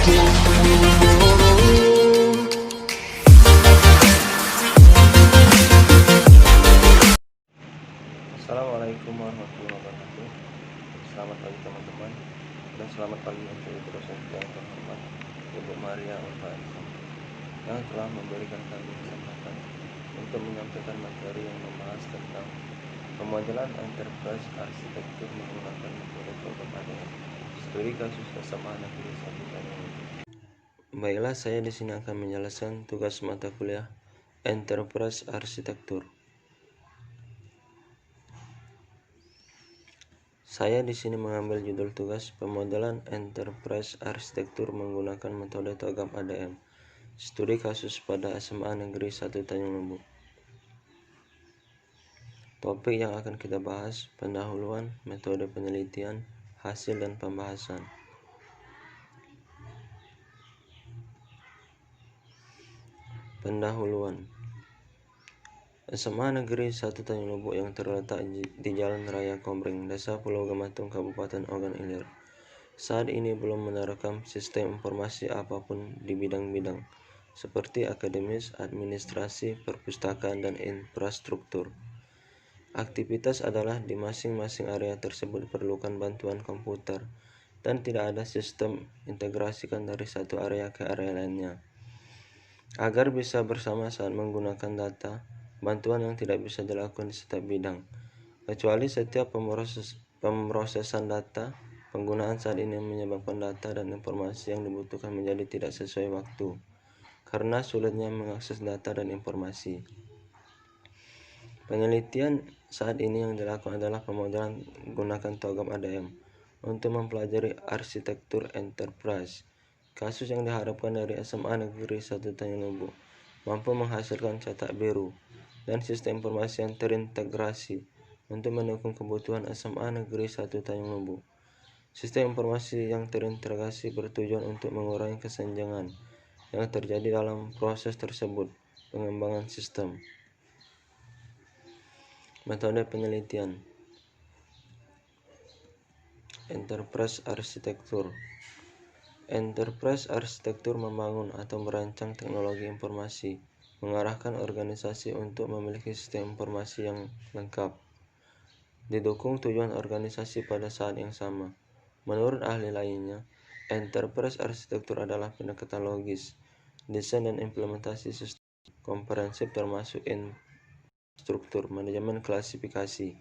Assalamualaikum warahmatullahi wabarakatuh. Selamat pagi teman-teman, dan selamat pagi untuk dosen yang terhormat Ibu Maria Ulfa yang telah memberikan kami kesempatan untuk menyampaikan materi yang membahas tentang pemodelan enterprise arsitektur menggunakan metode program ADM, studi kasus SMA Negeri 1 Tanjung. Baiklah, saya di sini akan menjelaskan tugas mata kuliah Enterprise Arsitektur. Saya di sini mengambil judul tugas pemodelan enterprise arsitektur menggunakan metode TOGAP ADM, studi kasus pada SMA Negeri 1 Tanjung Lembu. Topik yang akan kita bahas: pendahuluan, metode penelitian, hasil dan pembahasan. Pendahuluan. SMA Negeri 1 Tanjung Lembu yang terletak di Jalan Raya Komering, Desa Pulau Gematung, Kabupaten Ogan Ilir, saat ini belum menerapkan sistem informasi apapun di bidang-bidang seperti akademis, administrasi, perpustakaan, dan infrastruktur. Aktivitas adalah di masing-masing area tersebut diperlukan bantuan komputer dan tidak ada sistem integrasikan dari satu area ke area lainnya. Agar bisa bersama saat menggunakan data, bantuan yang tidak bisa dilakukan di setiap bidang, kecuali setiap pemrosesan data. Penggunaan saat ini menyebabkan data dan informasi yang dibutuhkan menjadi tidak sesuai waktu, karena sulitnya mengakses data dan informasi. Penelitian saat ini yang dilakukan adalah pemodelan menggunakan TOGAP ADM untuk mempelajari arsitektur enterprise. Kasus yang diharapkan dari SMA Negeri 1 Tanjung Lembu mampu menghasilkan cetak biru dan sistem informasi yang terintegrasi untuk mendukung kebutuhan SMA Negeri 1 Tanjung Lembu. Sistem informasi yang terintegrasi bertujuan untuk mengurangi kesenjangan yang terjadi dalam proses tersebut. Pengembangan sistem. Metode penelitian enterprise arsitektur. Enterprise arsitektur membangun atau merancang teknologi informasi, mengarahkan organisasi untuk memiliki sistem informasi yang lengkap, didukung tujuan organisasi pada saat yang sama. Menurut ahli lainnya, enterprise arsitektur adalah pendekatan logis, desain dan implementasi sistem komprehensif termasuk struktur, manajemen, klasifikasi.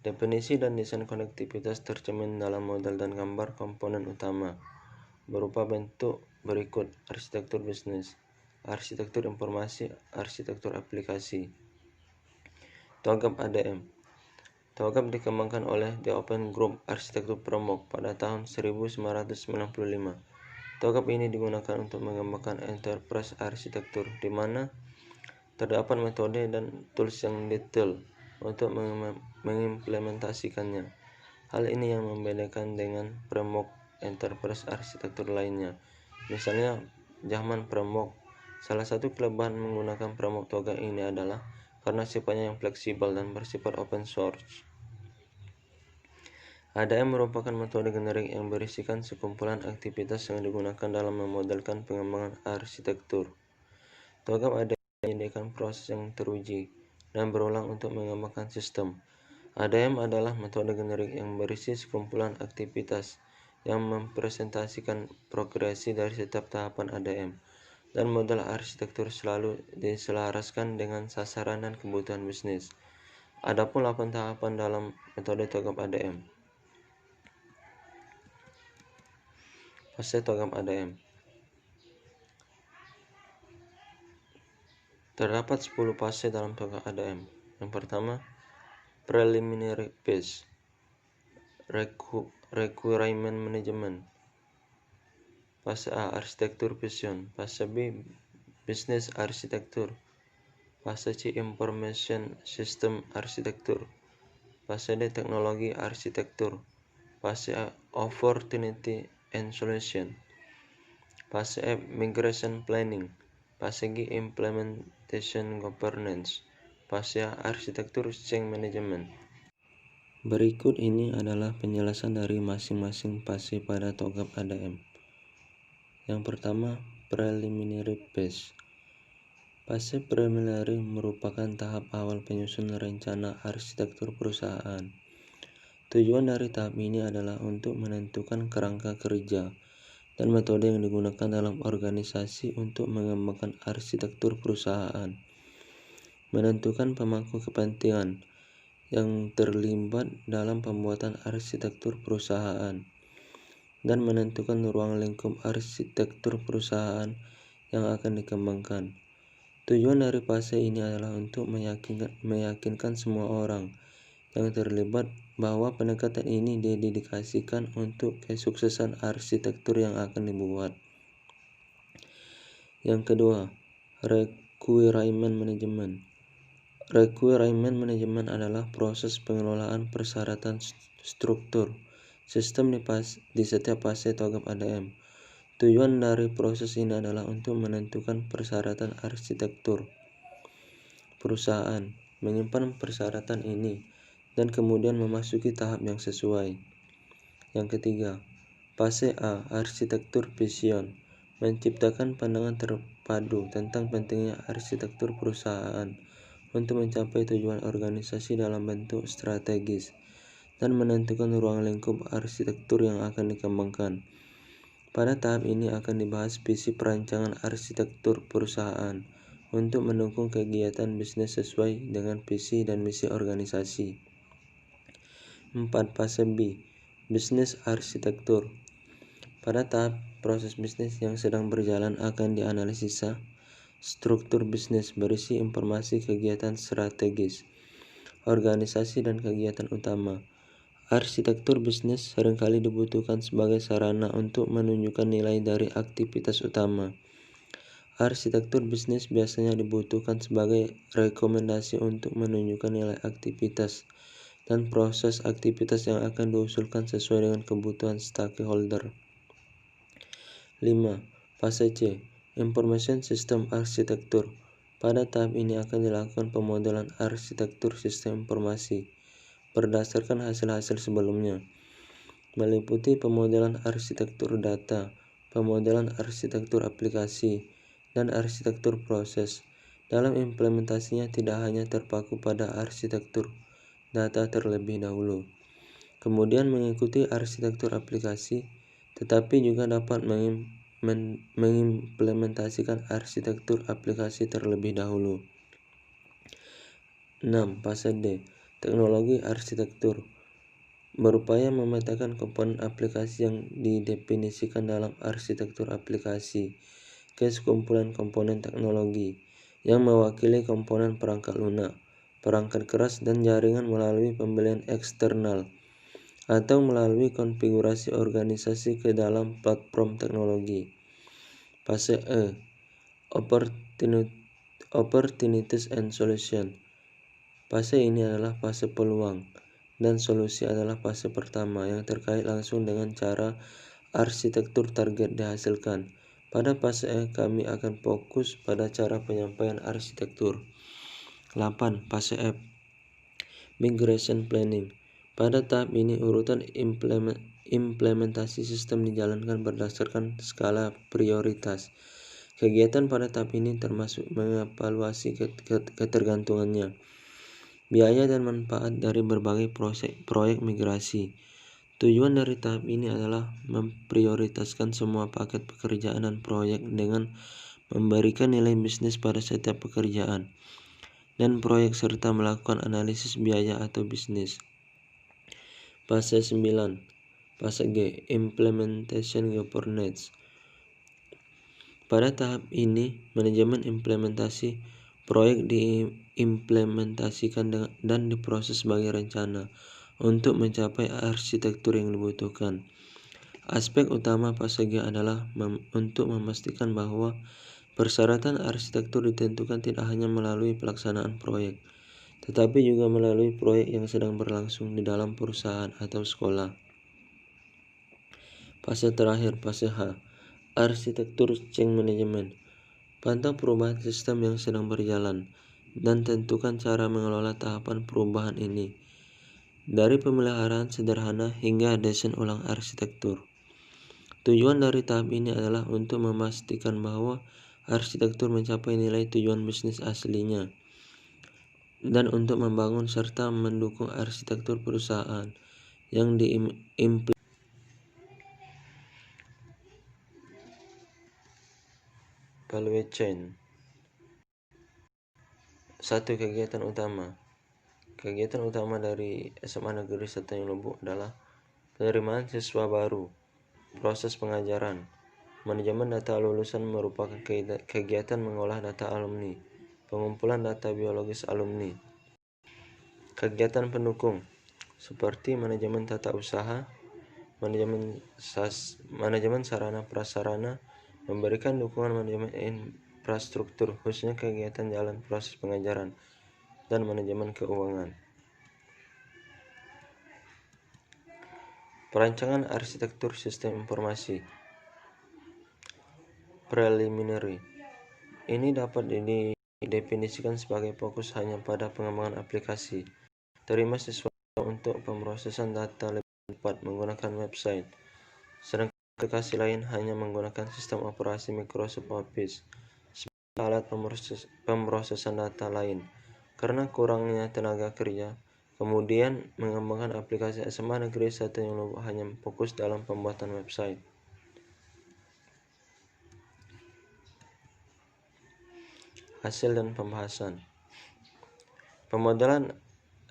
Definisi dan desain konektivitas tercermin dalam model dan gambar komponen utama berupa bentuk berikut: arsitektur bisnis, arsitektur informasi, arsitektur aplikasi. TOGAP ADM. TOGAP dikembangkan oleh The Open Group Arsitektur Promok pada tahun 1995. TOGAP ini digunakan untuk mengembangkan enterprise arsitektur, di mana terdapat metode dan tools yang detail untuk mengimplementasikannya. Hal ini yang membedakan dengan framework enterprise arsitektur lainnya, misalnya Zaman Framework. Salah satu kelebihan menggunakan framework TOGAP ini adalah karena sifatnya yang fleksibel dan bersifat open source. ADM merupakan metode generik yang berisikan sekumpulan aktivitas yang digunakan dalam memodelkan pengembangan arsitektur. TOGAP ADM menyediakan proses yang teruji dan berulang untuk mengembangkan sistem. ADM adalah metode generik yang berisi sekumpulan aktivitas yang mempresentasikan progresi dari setiap tahapan ADM, dan model arsitektur selalu diselaraskan dengan sasaran dan kebutuhan bisnis. Adapun 8 tahapan dalam metode TOGAP ADM. Fase TOGAP ADM. Terdapat 10 fase dalam TOGAP ADM. Yang pertama, preliminary phase, requirement management. Fase A, arsitektur vision. Fase B, business arsitektur. Fase C, information system arsitektur. Fase D, teknologi arsitektur. Fase A, opportunity and solution. Fase F, migration planning. Fase G, implementation governance. Fase A, arsitektur change management. Berikut ini adalah penjelasan dari masing-masing fase pada TOGAP ADM. Yang pertama, preliminary phase. Fase preliminary merupakan tahap awal penyusunan rencana arsitektur perusahaan. Tujuan dari tahap ini adalah untuk menentukan kerangka kerja dan metode yang digunakan dalam organisasi untuk mengembangkan arsitektur perusahaan, menentukan pemangku kepentingan yang terlibat dalam pembuatan arsitektur perusahaan, dan menentukan ruang lingkup arsitektur perusahaan yang akan dikembangkan. Tujuan dari fase ini adalah untuk meyakinkan semua orang yang terlibat bahwa pendekatan ini didedikasikan untuk kesuksesan arsitektur yang akan dibuat. Yang kedua, requirement management. Requirement management adalah proses pengelolaan persyaratan struktur sistem di setiap fase TOGAP ADM. Tujuan dari proses ini adalah untuk menentukan persyaratan arsitektur perusahaan, menyimpan persyaratan ini, dan kemudian memasuki tahap yang sesuai. Yang ketiga, fase A, arsitektur vision, menciptakan pandangan terpadu tentang pentingnya arsitektur perusahaan untuk mencapai tujuan organisasi dalam bentuk strategis, dan menentukan ruang lingkup arsitektur yang akan dikembangkan. Pada tahap ini akan dibahas visi perancangan arsitektur perusahaan untuk mendukung kegiatan bisnis sesuai dengan visi dan misi organisasi. 4. Fase B, bisnis arsitektur. Pada tahap proses bisnis yang sedang berjalan akan dianalisa struktur bisnis berisi informasi kegiatan strategis, organisasi, dan kegiatan utama. Arsitektur bisnis seringkali dibutuhkan sebagai sarana untuk menunjukkan nilai dari aktivitas utama. Arsitektur bisnis biasanya dibutuhkan sebagai rekomendasi untuk menunjukkan nilai aktivitas dan proses aktivitas yang akan diusulkan sesuai dengan kebutuhan stakeholder. 5. Fase C, Information System Arsitektur. Pada tahap ini akan dilakukan pemodelan arsitektur sistem informasi berdasarkan hasil-hasil sebelumnya, meliputi pemodelan arsitektur data, pemodelan arsitektur aplikasi, dan arsitektur proses. Dalam implementasinya tidak hanya terpaku pada arsitektur data terlebih dahulu, kemudian mengikuti arsitektur aplikasi, tetapi juga dapat mengimplementasikan arsitektur aplikasi terlebih dahulu. 6. Fase D, teknologi arsitektur. Berupaya memetakan komponen aplikasi yang didefinisikan dalam arsitektur aplikasi ke sekumpulan komponen teknologi yang mewakili komponen perangkat lunak, perangkat keras, dan jaringan melalui pembelian eksternal atau melalui konfigurasi organisasi ke dalam platform teknologi. Fase E, Opportunities and Solution. Fase ini adalah fase peluang, dan solusi adalah fase pertama yang terkait langsung dengan cara arsitektur target dihasilkan. Pada fase E, kami akan fokus pada cara penyampaian arsitektur. 8. Fase F, Migration Planning. Pada tahap ini urutan implementasi sistem dijalankan berdasarkan skala prioritas. Kegiatan pada tahap ini termasuk mengevaluasi ketergantungannya, biaya, dan manfaat dari berbagai proyek migrasi. Tujuan dari tahap ini adalah memprioritaskan semua paket pekerjaan dan proyek dengan memberikan nilai bisnis pada setiap pekerjaan dan proyek serta melakukan analisis biaya atau bisnis. Fase 9. Fase G, Implementation Governance. Pada tahap ini, manajemen implementasi proyek diimplementasikan dan diproses sebagai rencana untuk mencapai arsitektur yang dibutuhkan. Aspek utama fase G adalah untuk memastikan bahwa persyaratan arsitektur ditentukan tidak hanya melalui pelaksanaan proyek, tetapi juga melalui proyek yang sedang berlangsung di dalam perusahaan atau sekolah. Fase terakhir, fase H, Arsitektur Change Management. Pantau perubahan sistem yang sedang berjalan dan tentukan cara mengelola tahapan perubahan ini, dari pemeliharaan sederhana hingga desain ulang arsitektur. Tujuan dari tahap ini adalah untuk memastikan bahwa arsitektur mencapai nilai tujuan bisnis aslinya dan untuk membangun serta mendukung arsitektur perusahaan yang diimplementasikan. Value chain. 1. Kegiatan utama. Kegiatan utama dari SMA Negeri 1 Tanjung Lubuk adalah penerimaan siswa baru, proses pengajaran. Manajemen data lulusan merupakan kegiatan mengolah data alumni, pengumpulan data biologis alumni. Kegiatan pendukung seperti manajemen tata usaha, manajemen sarana prasarana, memberikan dukungan manajemen infrastruktur khususnya kegiatan jalan proses pengajaran, dan manajemen keuangan. Perancangan arsitektur sistem informasi. Preliminary. Ini dapat didefinisikan sebagai fokus hanya pada pengembangan aplikasi. Terima siswa untuk pemrosesan data lebih cepat menggunakan website, sedangkan aplikasi lain hanya menggunakan sistem operasi Microsoft Office sebagai alat pemrosesan data lain. Karena kurangnya tenaga kerja, kemudian mengembangkan aplikasi SMA Negeri 1 yang hanya fokus dalam pembuatan website. Hasil dan pembahasan. Pemodelan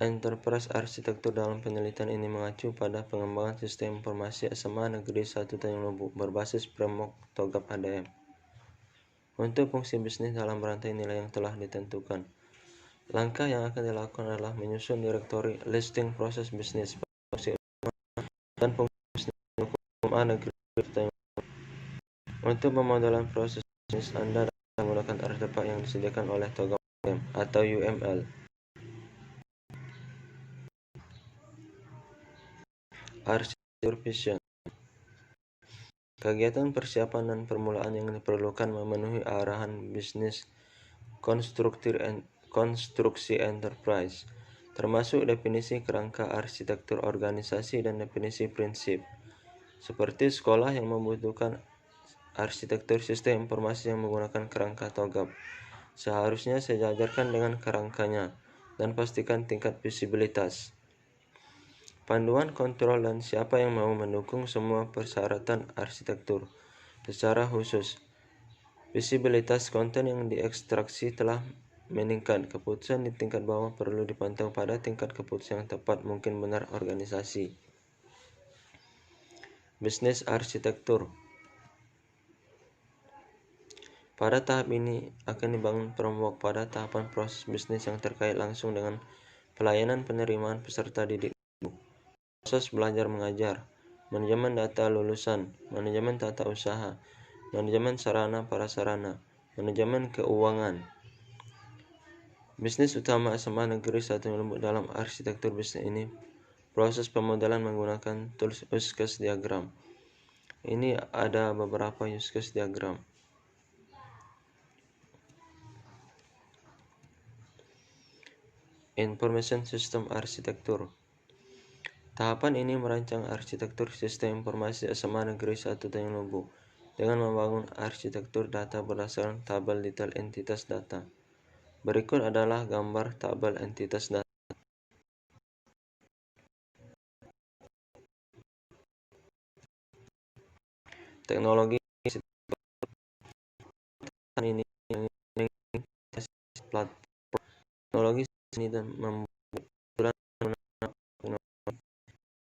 enterprise arsitektur dalam penelitian ini mengacu pada pengembangan sistem informasi SMA Negeri 1 Tanjung Lubuk berbasis framework TOGAP HDM. Untuk fungsi bisnis dalam rantai nilai yang telah ditentukan, langkah yang akan dilakukan adalah menyusun direktori listing proses bisnis, fungsi dan fungsi bisnis SMA Negeri 1 Tanjung Lubuk. Untuk pemodelan proses bisnis, Anda dapat menggunakan artefak yang disediakan oleh TOGAP HDM atau UML. Arsitektur vision. Kegiatan persiapan dan permulaan yang diperlukan memenuhi arahan bisnis konstruksi enterprise, termasuk definisi kerangka arsitektur organisasi dan definisi prinsip. Seperti sekolah yang membutuhkan arsitektur sistem informasi yang menggunakan kerangka TOGAP, seharusnya sejajarkan dengan kerangkanya dan pastikan tingkat visibilitas. Panduan kontrol dan siapa yang mau mendukung semua persyaratan arsitektur. Secara khusus, visibilitas konten yang diekstraksi telah meningkat. Keputusan di tingkat bawah perlu dipantau pada tingkat keputusan yang tepat mungkin benar organisasi. Bisnis arsitektur. Pada tahap ini akan dibangun framework pada tahapan proses bisnis yang terkait langsung dengan pelayanan penerimaan peserta didik, proses belajar mengajar, manajemen data lulusan, manajemen tata usaha, manajemen sarana prasarana, manajemen keuangan. Bisnis utama SMA Negeri 1 Lubuk dalam arsitektur bisnis ini, proses pemodelan menggunakan tools use case diagram. Ini ada beberapa use case diagram. Information System Arsitektur. Tahapan ini merancang arsitektur sistem informasi SMA Negeri 1 Tanjung Lubuk dengan membangun arsitektur data berdasarkan tabel detail entitas data. Berikut adalah gambar tabel entitas data. Teknologi ini platform teknologi ini dan membuat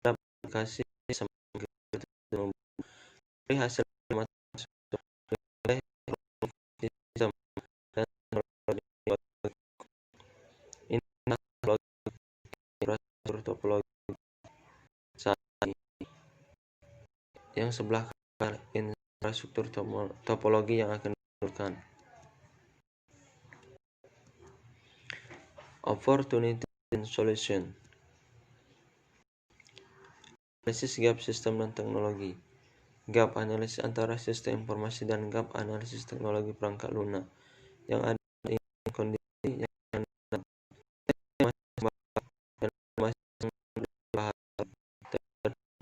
aplikasi dari hasil topologi yang sebelah kanan infrastruktur topologi yang akan digunakan. Opportunity and Solution. Analisis gap sistem dan teknologi. Gap analisis antara sistem informasi dan gap analisis teknologi perangkat lunak yang ada di kondisi yang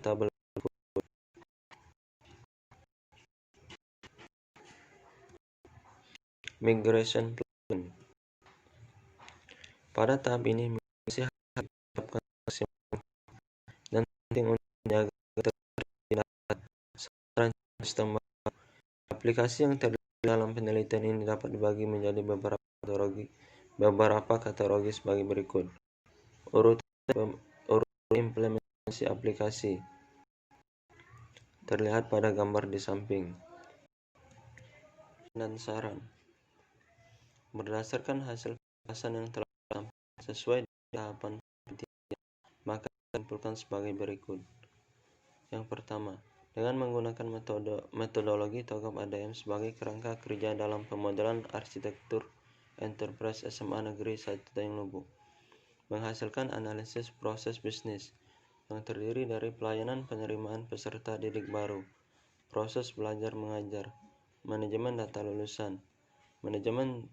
tabel. Migration Planning. Pada tahap ini, migrasi harus ditetapkan maksimal dan penting untuk menjaga keterlibatan saran sistem baru. Aplikasi yang terlibat dalam penelitian ini dapat dibagi menjadi beberapa kategori sebagai berikut. Urutan implementasi aplikasi terlihat pada gambar di samping. Dan saran. Berdasarkan hasil pembahasan yang telah disampaikan sesuai tahapan penelitian, maka disimpulkan sebagai berikut. Yang pertama, dengan menggunakan metodologi TOGAP ADM sebagai kerangka kerja dalam pemodelan arsitektur enterprise SMA Negeri 1 Tanjung Lubuk, menghasilkan analisis proses bisnis yang terdiri dari pelayanan penerimaan peserta didik baru, proses belajar mengajar, manajemen data lulusan, manajemen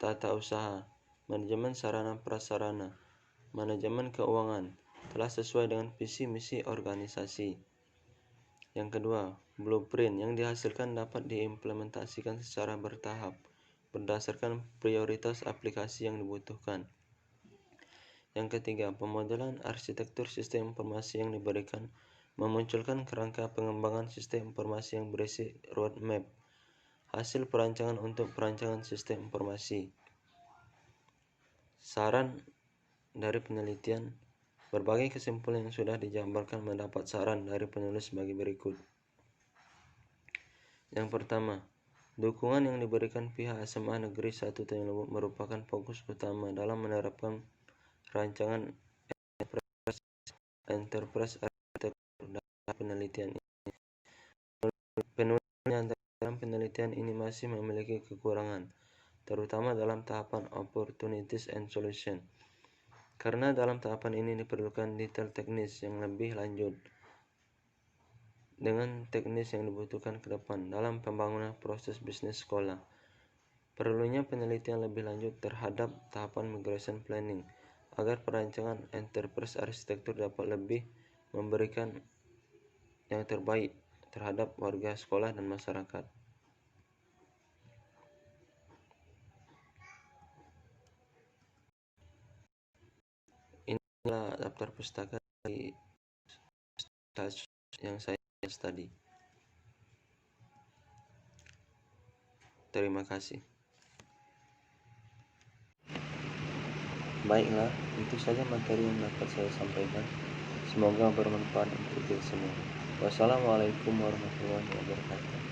tata usaha, manajemen sarana prasarana, manajemen keuangan, telah sesuai dengan visi misi organisasi. Yang kedua, blueprint yang dihasilkan dapat diimplementasikan secara bertahap berdasarkan prioritas aplikasi yang dibutuhkan. Yang ketiga, pemodelan arsitektur sistem informasi yang diberikan memunculkan kerangka pengembangan sistem informasi yang berisi roadmap, hasil perancangan untuk perancangan sistem informasi. Saran dari penelitian. Berbagai kesimpulan yang sudah dijabarkan mendapat saran dari penulis sebagai berikut. Yang pertama, dukungan yang diberikan pihak SMA Negeri 1 Tanjung Lubuk merupakan fokus utama dalam menerapkan rancangan enterprise arsitektur dalam penelitian ini. Penulisnya dalam penelitian ini masih memiliki kekurangan, terutama dalam tahapan opportunities and solution. Karena dalam tahapan ini diperlukan detail teknis yang lebih lanjut dengan teknis yang dibutuhkan ke depan dalam pembangunan proses bisnis sekolah. Perlunya penelitian lebih lanjut terhadap tahapan migration planning agar perancangan enterprise arsitektur dapat lebih memberikan yang terbaik terhadap warga sekolah dan masyarakat. Inilah daftar pustaka dari yang saya tadi. Terima kasih. Baiklah, itu saja materi yang dapat saya sampaikan. Semoga bermanfaat untuk kita semua. Wassalamualaikum warahmatullahi wabarakatuh.